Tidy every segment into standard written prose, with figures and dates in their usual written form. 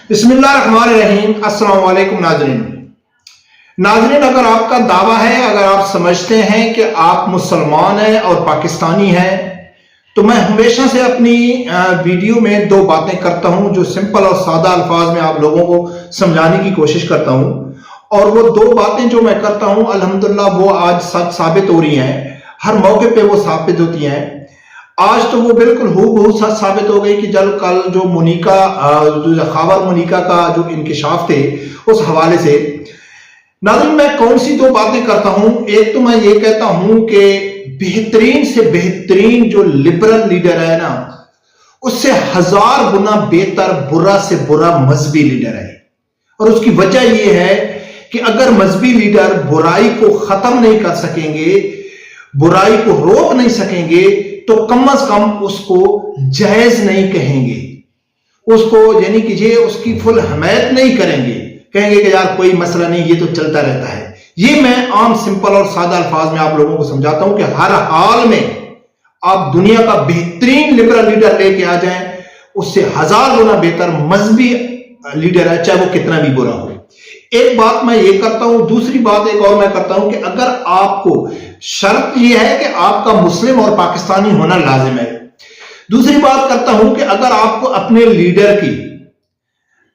बिस्मिल्लाहिर्रहमानिर्रहीम। अस्सलाम वालेकुम नाज़रीन, अगर आपका दावा है, अगर आप समझते हैं कि आप मुसलमान हैं और पाकिस्तानी हैं, तो मैं हमेशा से अपनी वीडियो में दो बातें करता हूं जो सिंपल और सादा अल्फाज में आप लोगों को समझाने की कोशिश करता हूं, और वो दो बातें जो मैं करता हूं अल्हम्दुलिल्लाह वो आज सच साबित हो रही हैं। हर मौके पे वो साबित होती हैं। आज तो वो बिल्कुल हूबहू सच साबित हो गई कि जब कल जो मोनिका खावर मोनिका का जो इंकिशाफ थे उस हवाले से नाज़रीन मैं कौन सी दो बातें करता हूं। एक तो मैं ये कहता हूं कि बेहतरीन से बेहतरीन जो लिबरल लीडर है ना, उससे 1000 गुना बेहतर बुरा से बुरा मजहबी लीडर है। और उसकी वजह यह है कि अगर मजहबी लीडर बुराई को खत्म नहीं कर सकेंगे, बुराई को रोक नहीं सकेंगे, तो कम अज कम उसको जायज नहीं कहेंगे, उसको यानी कि ये उसकी फुल हमायत नहीं करेंगे, कहेंगे कि यार कोई मसला नहीं, ये तो चलता रहता है। ये मैं आम सिंपल और सादा अल्फाज में आप लोगों को समझाता हूं कि हर हाल में आप दुनिया का बेहतरीन लिबरल लीडर लेके आ जाएं, उससे 1000 गुना बेहतर मजहबी लीडर है, चाहे वो कितना भी बुरा हो। एक बात मैं ये करता हूं। दूसरी बात एक और मैं करता हूं कि अगर आपको शर्त यह है कि आपका मुस्लिम और पाकिस्तानी होना लाजिम है। दूसरी बात करता हूं कि अगर आपको अपने लीडर की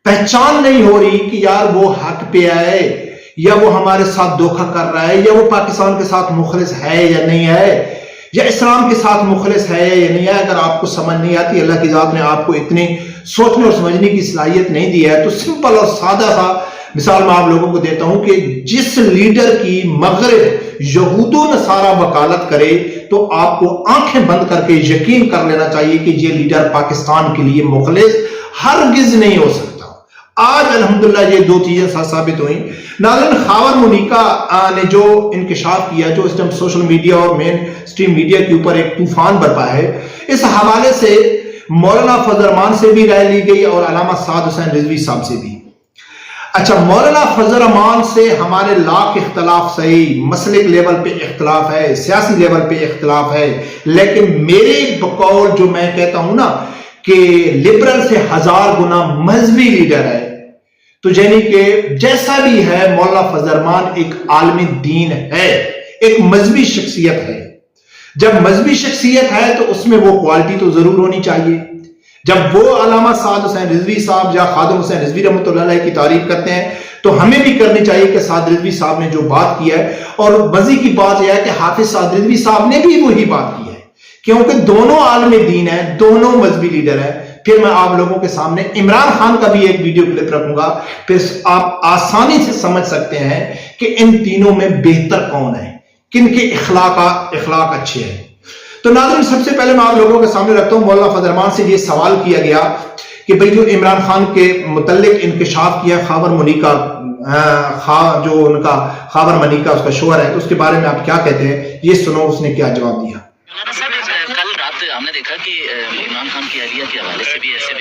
पहचान नहीं हो रही कि यार वो हक पे आए या वो हमारे साथ धोखा कर रहा है, या वो पाकिस्तान के साथ मुखलिस है या नहीं है, या इस्लाम के साथ मुखलिस है या नहीं है, अगर आपको समझ नहीं आती, अल्लाह की जात ने आपको इतनी सोचने और समझने की सलाहियत नहीं दी है, तो सिंपल और सादा सा मिसाल मैं आप लोगों को देता हूं कि जिस लीडर की मगरिब यहूदो नसारा वकालत करे, तो आपको आंखें बंद करके यकीन कर लेना चाहिए कि ये लीडर पाकिस्तान के लिए मुखलिस हरगिज नहीं हो सकता। आज अल्हम्दुलिल्लाह ये दो चीजें साबित हुई। नाज़रीन, खावर मोनिका ने जो इंकिशाफ किया, जो इस टाइम सोशल मीडिया और मेन स्ट्रीम मीडिया के ऊपर एक तूफान बरपा है, इस हवाले से मौलाना फजल रहमान से भी राय ली गई और अल्लामा साद हुसैन रिजवी साहब से भी। अच्छा, मौलाना फजल रहमान से हमारे लाख इख्तलाफ सही, मसलिक लेवल पे इख्तलाफ है, सियासी लेवल पे इख्तलाफ है, लेकिन मेरे बकौल जो मैं कहता हूं ना कि लिबरल से 1000 गुना मजहबी लीडर है, तो यानी कि जैसा भी है मौलाना फजल रहमान एक आलमी दीन है, एक मजहबी शख्सियत है। जब मजहबी शख्सियत है तो उसमें वो क्वालिटी तो जरूर होनी चाहिए। जब वो अल्लामा साद हुसैन रिजवी साहब या खादिम हुसैन रिजवी रहमतुल्लाह अलैह की तारीफ करते हैं, तो हमें भी करनी चाहिए कि साद रिजवी साहब ने जो बात की है, और मज़े की बात यह है कि हाफिज साद रिजवी साहब ने भी वही बात की है, क्योंकि दोनों आलम दीन है, दोनों मजहबी लीडर है। फिर मैं आप लोगों के सामने इमरान खान का भी एक वीडियो क्लिप रखूंगा, फिर आप आसानी से समझ सकते हैं कि इन तीनों में बेहतर कौन है, किनके इखलाक अच्छे हैं। तो नाज़रीन, सबसे पहले मैं आप लोगों के सामने रखता हूं, मौलाना फजल रहमान से ये सवाल किया गया कि भाई जो इमरान खान के मुतल्लिक इंकिशाफ किया खावर मोनिका, जो उनका खावर मोनिका उसका शोहर है, तो उसके बारे में आप क्या कहते हैं, ये सुनो उसने क्या जवाब दिया। कल रात हमने देखा कि इमरान खान की अहलिया के हवाले से भी ऐसे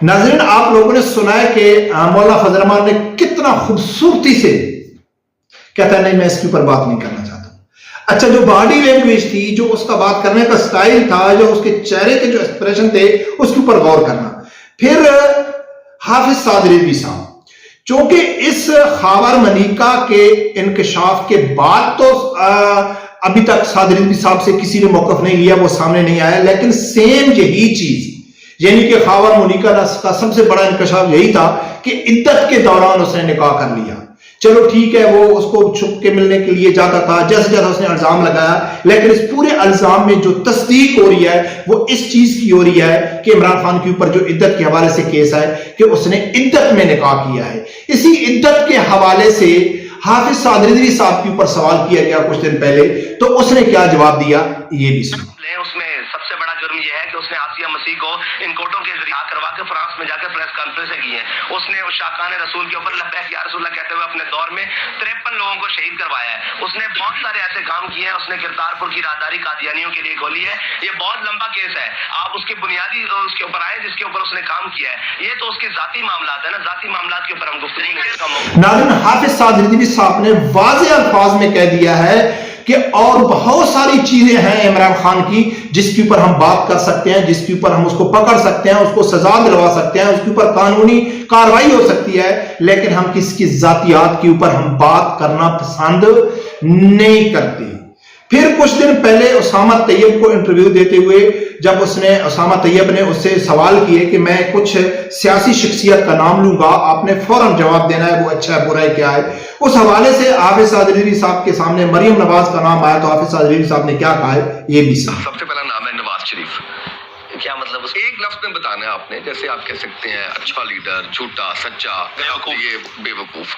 नाज़रीन, आप लोगों ने सुना है कि मौलाना फजल रहमान ने कितना खूबसूरती से कहता है, नहीं मैं इसके ऊपर बात नहीं करना चाहता। अच्छा, जो बॉडी लैंग्वेज थी, जो उसका बात करने का स्टाइल था, जो उसके चेहरे के जो एक्सप्रेशन थे, उसके ऊपर गौर करना। फिर हाफिज साद रिजवी साहब, चूंकि इस खावर मोनिका के इंकिशाफ के बाद तो अभी तक साद रिजवी साहब से किसी ने मौकफ नहीं लिया, वो सामने नहीं आया, लेकिन सेम यही चीज यानी कि खावर मोनिका का सबसे बड़ा इंकिशाफ यही था कि इद्दत के दौरान उसने निकाह कर लिया। चलो ठीक है, वो उसको छुप के मिलने के लिए जाता था, जैसे जैसे उसने इल्जाम लगाया, लेकिन इस पूरे इल्जाम में जो तस्दीक हो रही है वो इस चीज की हो रही है कि इमरान खान के ऊपर जो इद्दत के हवाले से केस है कि उसने इद्दत में निकाह किया है। इसी इद्दत के हवाले से हाफिज साद रिजवी साहब के ऊपर सवाल किया गया कुछ दिन पहले, तो उसने क्या जवाब दिया, ये भी सुनो। उसमें सबसे बड़ा जुर्म यह है कि उसने आसिया मसीह को इन कोर्टों के जरिए करवा के फ्रांस में जाकर प्रेस कॉन्फ्रेंस की है। उसने उस शाकान रसूल के ऊपर लब्बैक या रसूलल्लाह कहते हुए अपने दौर में 53 लोगों को शहीद करवाया है। उसने बहुत सारे ऐसे काम किए हैं। उसने किरतारपुर की राहदारी कादियानियों के लिए खोली है। ये बहुत लंबा केस है, आप उसकी बुनियादी उसके ऊपर आए जिसके ऊपर उसने काम किया है। ये तो उसके जाती मामलात है ना, जाती मामलात के ऊपर हम गुफ्तगू। नाज़रीन, हाफिज साद रिजवी साहब ने वाज़ेह अल्फाज में कह दिया है کہ اور بہت ساری چیزیں ہیں عمران خان کی جس کے اوپر ہم بات کر سکتے ہیں، جس کے اوپر ہم اس کو پکڑ سکتے ہیں، اس کو سزا دلوا سکتے ہیں، اس کے اوپر قانونی کارروائی ہو سکتی ہے، لیکن ہم کس کی ذاتیات کے اوپر ہم بات کرنا پسند نہیں کرتے۔ پھر کچھ دن پہلے اسامہ طیب کو انٹرویو دیتے ہوئے جب اسامہ طیب نے اس سے سوال کیے کہ میں کچھ سیاسی شخصیت کا نام لوں گا، آپ نے فوراً جواب دینا ہے وہ اچھا ہے برا ہے کیا ہے، اس حوالے سے حافظ سعد رضوی صاحب کے سامنے مریم نواز کا نام آیا تو حافظ سعد رضوی صاحب نے کیا کہا ہے یہ بھی سن۔ سب سے پہلا نام ہے نواز شریف۔ کیا مطلب اس ایک لفظ میں بتانا ہے آپ نے، جیسے آپ کہہ سکتے ہیں اچھا لیڈر، جھوٹا، سچا، یہ بے وقوف۔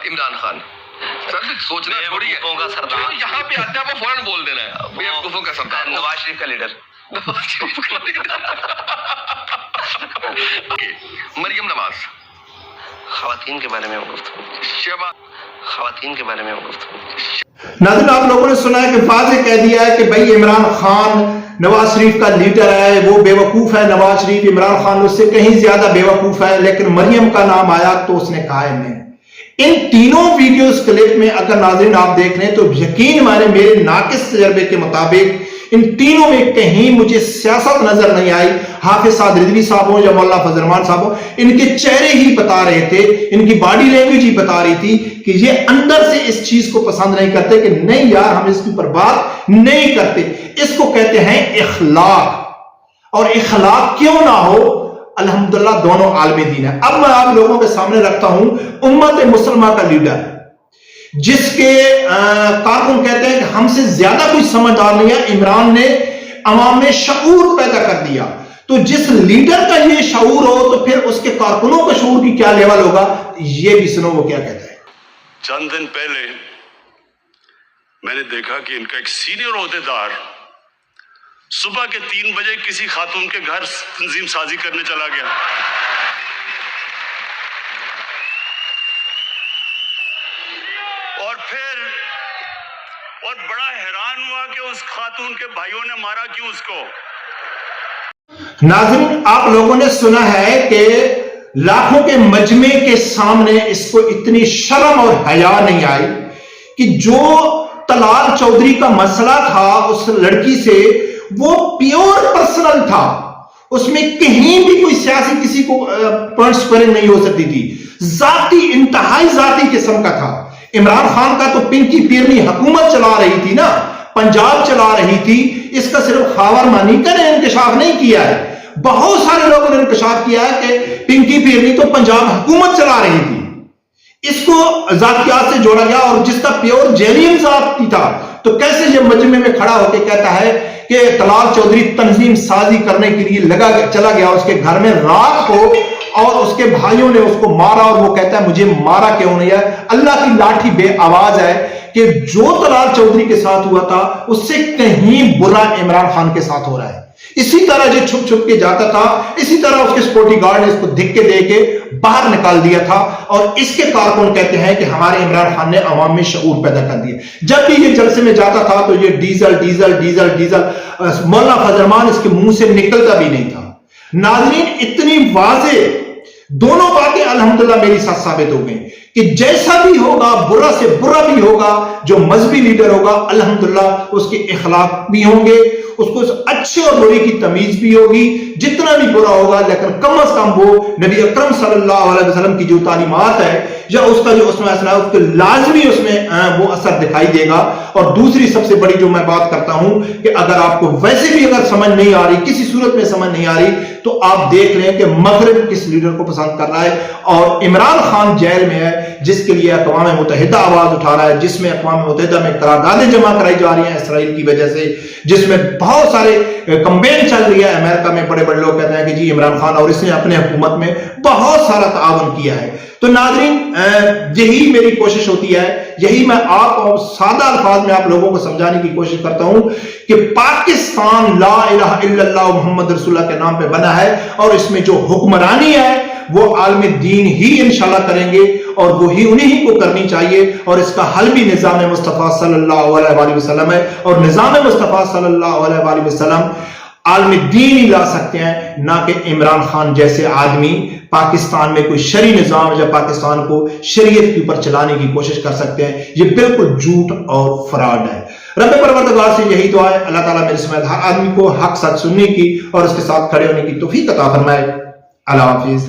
عمران خان سر سوچنا تھوڑی ہے، جو یہاں پہ آتا ہے وہ فوراً بول دینا ہے بے وقوفوں کا سردار۔ نواز شریف کا لیڈر، مریم نواز، خواتین کے بارے میں گفتگو، خواتین کے بارے میں گفتگو۔ ناظرین آپ لوگوں نے سنا ہے کہ واضح کہہ دیا ہے کہ بھائی عمران خان نواز شریف کا لیڈر ہے، وہ بے وقوف ہے نواز شریف، عمران خان اس سے کہیں زیادہ بے وقوف ہے، لیکن مریم کا نام آیا تو اس نے کہا ہے نہیں۔ ان تینوں ویڈیوز کلپ میں اگر ناظرین آپ دیکھ رہے ہیں تو یقین مانے میرے ناقص تجربے کے مطابق ان تینوں میں کہیں مجھے سیاست نظر نہیں آئی۔ حافظ سعد رضوی صاحب ہوں یا مولانا فضل الرحمان صاحب ہوں، ان کے چہرے ہی بتا رہے تھے، ان کی باڈی لینگویج ہی بتا رہی تھی کہ یہ اندر سے اس چیز کو پسند نہیں کرتے کہ نہیں یار ہم اس کے اوپر بات نہیں کرتے۔ اس کو کہتے ہیں اخلاق، اور اخلاق کیوں نہ ہو، الحمدللہ دونوں عالم دین ہیں۔ اب میں آپ لوگوں کے سامنے رکھتا ہوں امت مسلمہ کا لیڈر جس کے کارکن کہتے ہیں کہ ہم سے زیادہ کوئی سمجھدار نہیں ہے، عمران نے عوام میں شعور پیدا کر دیا۔ تو جس لیڈر کا یہ شعور ہو تو پھر اس کے کارکنوں کا شعور کی کیا لیول ہوگا، یہ بھی سنو وہ کیا کہتا ہے۔ چند دن پہلے میں نے دیکھا کہ ان کا ایک سینئر عہدیدار صبح کے 3 بجے کسی خاتون کے گھر تنظیم سازی کرنے چلا گیا، اور بڑا حیران ہوا کہ اس خاتون کے بھائیوں نے مارا کیوں اس کو۔ ناظرین آپ لوگوں نے سنا ہے کہ لاکھوں کے مجمع کے سامنے اس کو اتنی شرم اور حیا نہیں آئی کہ جو طلال چودھری کا مسئلہ تھا اس لڑکی سے وہ پیور پرسنل تھا، اس میں کہیں بھی کوئی سیاسی کسی کو پوائنٹ سپیرنگ نہیں ہو سکتی تھی، ذاتی انتہائی ذاتی قسم کا تھا۔ عمران خان کا تو پنکی پیرنی حکومت چلا رہی تھی نا، پنجاب چلا رہی تھی، اس کا صرف خاور مانیکا نے انکشاف نہیں کیا ہے، بہت سارے لوگوں نے انکشاف کیا ہے کہ پنکی پیرنی تو پنجاب حکومت چلا رہی تھی۔ اس کو ذاتیات سے جوڑا گیا اور جس کا پیور جینین ذاتی تھا، تو کیسے یہ مجمع میں کھڑا ہو کے کہتا ہے کہ طلال چودھری تنظیم سازی کرنے کے لیے چلا گیا اس کے گھر میں رات کو، اور اس کے بھائیوں نے اس کو مارا، اور وہ کہتا ہے مجھے مارا کیوں نہیں ہے، اللہ کی لاٹھی بے آواز ہے کہ جو طلال چودھری کے ساتھ ہوا تھا اس سے کہیں برا عمران خان کے ساتھ ہو رہا ہے۔ اسی طرح جو چھپ چھپ کے جاتا تھا، اسی طرح اس کے سیکورٹی گارڈ نے اس کو دھکے دے کے باہر نکال دیا تھا، اور اس کے کارکن کہتے ہیں کہ ہمارے عمران خان نے عوام میں شعور پیدا کر دیا۔ جب بھی یہ جلسے میں جاتا تھا تو یہ ڈیزل ڈیزل ڈیزل ڈیزل مولانا فضل الرحمان اس کے منہ سے نکلتا بھی نہیں تھا۔ ناظرین اتنی واضح دونوں باتیں الحمدللہ میری ساتھ ثابت ہو گئیں کہ جیسا بھی ہوگا، برا سے برا بھی ہوگا، جو مذہبی لیڈر ہوگا الحمدللہ اس کے اخلاق بھی ہوں گے، اس کو اچھے اور برے کی تمیز بھی ہوگی، جتنا بھی برا ہوگا لیکن کم از کم وہ نبی اکرم صلی اللہ علیہ وسلم کی جو تعلیمات ہے یا اس کا جو اسماء ہے اس کے لازمی اس میں وہ اثر دکھائی دے گا۔ اور دوسری سب سے بڑی جو میں بات کرتا ہوں کہ اگر آپ کو ویسے بھی اگر سمجھ نہیں آ رہی، کسی صورت میں سمجھ نہیں آ رہی، تو آپ دیکھ رہے ہیں کہ مغرب کس لیڈر کو پسند کر رہا ہے، اور عمران خان جیل میں ہے جس کے لیے اقوام متحدہ آواز اٹھا رہا ہے، جس میں اقوام متحدہ میں قراردادیں جمع کرائی جا رہی ہیں اسرائیل کی وجہ سے، جس میں بہت سارے کمپین چل رہی ہے۔ امریکہ میں بڑے بڑے لوگ کہتے ہیں کہ جی عمران خان اور اس نے اپنے حکومت میں بہت سارا تعاون کیا ہے۔ تو ناظرین یہی میری کوشش ہوتی ہے، یہی میں آپ کو سادہ الفاظ میں آپ لوگوں کو سمجھانے کی کوشش کرتا ہوں کہ پاکستان لا الہ الا اللہ محمد رسول اللہ کے نام پہ بنا ہے، اور اس میں جو حکمرانی ہے وہ عالم دین ہی انشاءاللہ کریں گے، اور وہی انہی کو کرنی چاہیے، اور اس کا حل بھی نظام مصطفیٰ صلی اللہ علیہ وآلہ وسلم ہے، اور نظام مصطفیٰ صلی اللہ علیہ وآلہ وسلم عالم دین ہی لا سکتے ہیں، نہ کہ عمران خان جیسے آدمی पाकिस्तान में कोई शरी निजाम या पाकिस्तान को शरीयत के ऊपर चलाने की कोशिश कर सकते हैं। ये बिल्कुल झूठ और फ्रॉड है। रब परवरदिगार से यही दुआ है, अल्लाह ताला मेरे समेत हर आदमी को हक सच सुनने की और उसके साथ खड़े होने की तौफीक अता फरमाए। अल्लाह हाफिज।